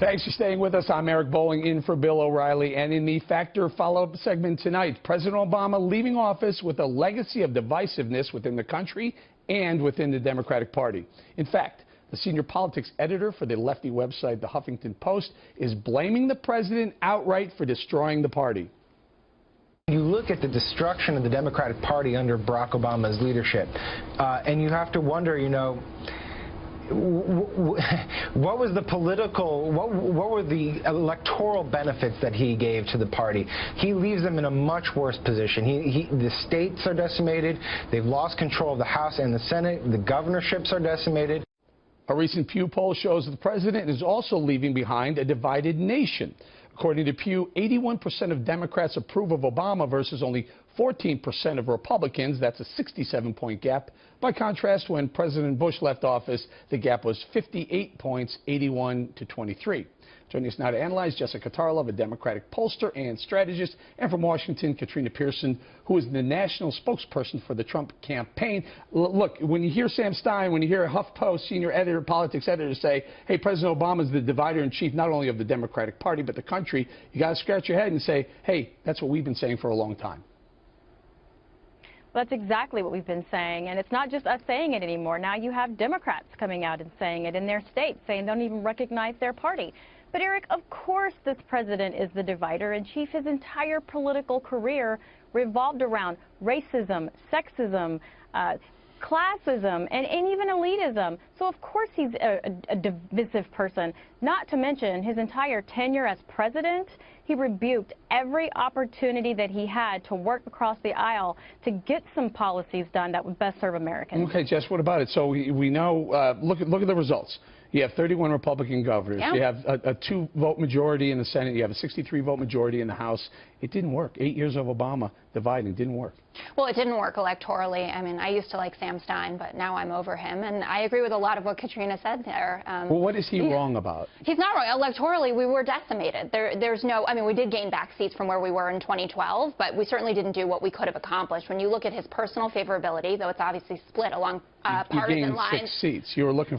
Thanks for staying with us. I'm Eric Bowling in for Bill O'Reilly. And in the Factor follow-up segment tonight, President Obama leaving office with a legacy of divisiveness within the country and within the Democratic Party. In fact, the senior politics editor for the lefty website, The Huffington Post, is blaming the president outright for destroying the party. You look at the destruction of the Democratic Party under Barack Obama's leadership, and you have to wonder, what was the political, what were the electoral benefits that he gave to the party? He leaves them in a much worse position. The states are decimated. They've lost control of the House and the Senate. The governorships are decimated. A recent Pew poll shows that the president is also leaving behind a divided nation. According to Pew, 81% of Democrats approve of Obama versus only 14% of Republicans. That's a 67-point gap. By contrast, when President Bush left office, the gap was 58 points, 81 to 23. Joining us now to analyze, Jessica Tarlov, a Democratic pollster and strategist, and from Washington, Katrina Pearson, who is the national spokesperson for the Trump campaign. Look, when you hear Sam Stein, when you hear a HuffPost senior editor, politics editor say, hey, President Obama is the divider-in-chief not only of the Democratic Party but the country, you got to scratch your head and say, hey, that's what we've been saying for a long time. That's exactly what we've been saying, and it's not just us saying it anymore. Now you have Democrats coming out and saying it in their states, saying they don't even recognize their party. But, Eric, of course this president is the divider-in-chief. His entire political career revolved around racism, sexism, classism, and even elitism. So, of course, he's a divisive person. Not to mention his entire tenure as president, he rebuked every opportunity that he had to work across the aisle to get some policies done that would best serve Americans. Okay, Jess, what about it? So we know, look at the results. You have 31 Republican governors. Yeah. You have a 2-vote majority in the Senate. You have a 63-vote majority in the House. It didn't work. 8 years of Obama dividing didn't work. Well, it didn't work electorally. I mean, I used to like Sam Stein, but now I'm over him. And I agree with a lot of what Katrina said there. Well, what is he wrong about? He's not wrong. Electorally, we were decimated. There's no, I mean, we did gain back seats from where we were in 2012, but we certainly didn't do what we could have accomplished. When you look at his personal favorability, though it's obviously split along partisan lines. You gained 6 seats. You were looking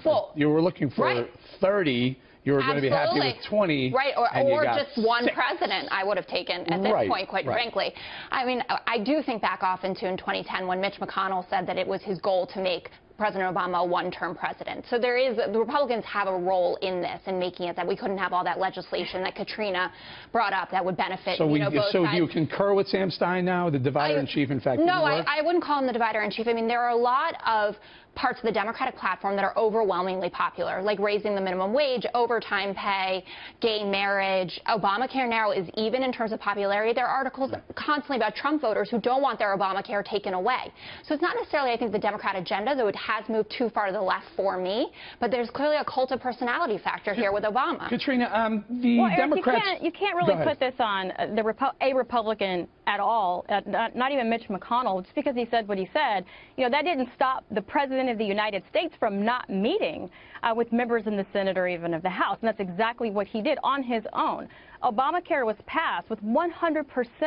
for right. 30. You were going to be happy with 20. Right, or just one president I would have taken at this point, quite frankly. I mean, I do think back often to in 2010 when Mitch McConnell said that it was his goal to make President Obama a one-term president. So the Republicans have a role in this in making it that we couldn't have all that legislation that Katrina brought up that would benefit both sides. So do you concur with Sam Stein now, the divider-in-chief, in fact? No, I wouldn't call him the divider-in-chief. I mean, there are a lot of parts of the Democratic platform that are overwhelmingly popular, like raising the minimum wage, overtime pay, gay marriage. Obamacare now is even in terms of popularity. There are articles constantly about Trump voters who don't want their Obamacare taken away. So it's not necessarily, I think, the Democrat agenda, though it has moved too far to the left for me. But there's clearly a cult of personality factor here with Obama. Katrina, Eric, Democrats... you can't really put this on a Republican at all, not even Mitch McConnell, just because he said what he said. You know, that didn't stop the President of the United States from not meeting with members in the Senate or even of the House, and that's exactly what he did on his own. Obamacare was passed with 100%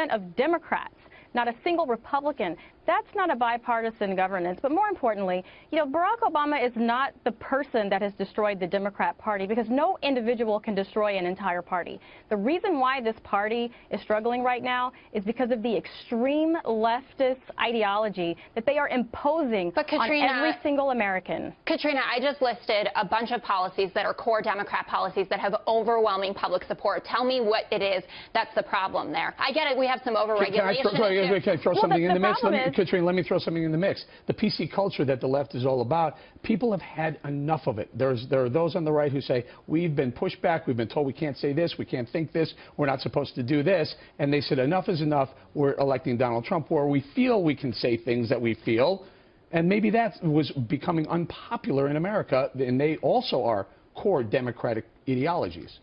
of Democrats, not a single Republican. That's not a bipartisan governance. But more importantly, you know, Barack Obama is not the person that has destroyed the Democrat Party, because no individual can destroy an entire party. The reason why this party is struggling right now is because of the extreme leftist ideology that they are imposing on every single American. Katrina, I just listed a bunch of policies that are core Democrat policies that have overwhelming public support. Tell me what it is that's the problem there. I get it. We have some overregulation. Can I throw something in the mix? Katrina, let me throw something in the mix. The PC culture that the left is all about, people have had enough of it. There are those on the right who say, we've been pushed back, we've been told we can't say this, we can't think this, we're not supposed to do this, and they said enough is enough, we're electing Donald Trump, where we feel we can say things that we feel, and maybe that was becoming unpopular in America, and they also are core Democratic ideologies.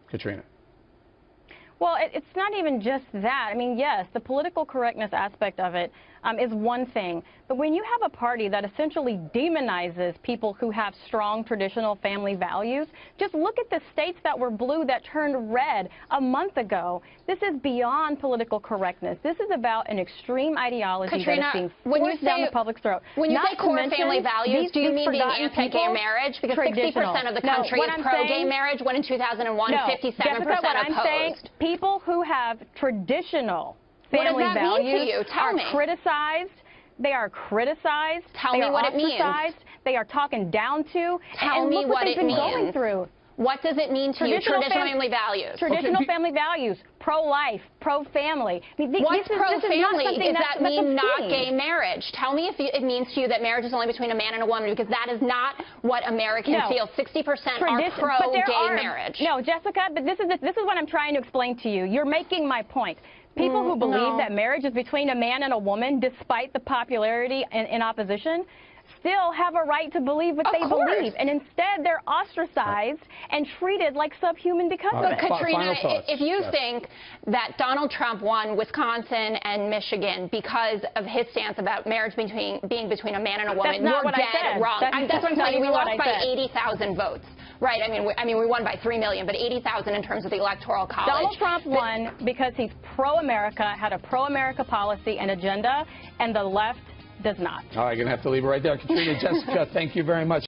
Katrina. Well, it's not even just that. I mean, yes, the political correctness aspect of it is one thing. But when you have a party that essentially demonizes people who have strong traditional family values, just look at the states that were blue that turned red a month ago. This is beyond political correctness. This is about an extreme ideology that is being forced down the public's throat. When you say core family values, do you mean the anti-gay marriage? Because 60% of the country is pro-gay marriage, when in 2001, 57% Jessica, what I'm saying, opposed. people who have traditional family What does that values mean to you? Tell me. criticized. They are criticized. Tell me what it means. They are talking down to. Tell me what it means. Going through. What does it mean to you, traditional family values? Traditional family values, pro-life, pro-family. What's pro-family? Does that mean not obscene. gay marriage? Tell me if it means to you that marriage is only between a man and a woman, because that is not what Americans feel. 60% are pro-gay marriage. No, Jessica, but this is what I'm trying to explain to you. You're making my point. People who believe that marriage is between a man and a woman, despite the popularity in opposition, still have a right to believe what they believe, and instead they're ostracized and treated like subhuman because of it. Katrina, if you think that Donald Trump won Wisconsin and Michigan because of his stance about marriage being between a man and a woman, you're dead wrong. That's what I'm telling you. We lost by 80,000 votes. Right. I mean, we won by 3 million, but 80,000 in terms of the Electoral College. Donald Trump won because he's pro-America, had a pro-America policy and agenda, and the left does not. All right, going to have to leave it right there. Katrina, Jessica, thank you very much.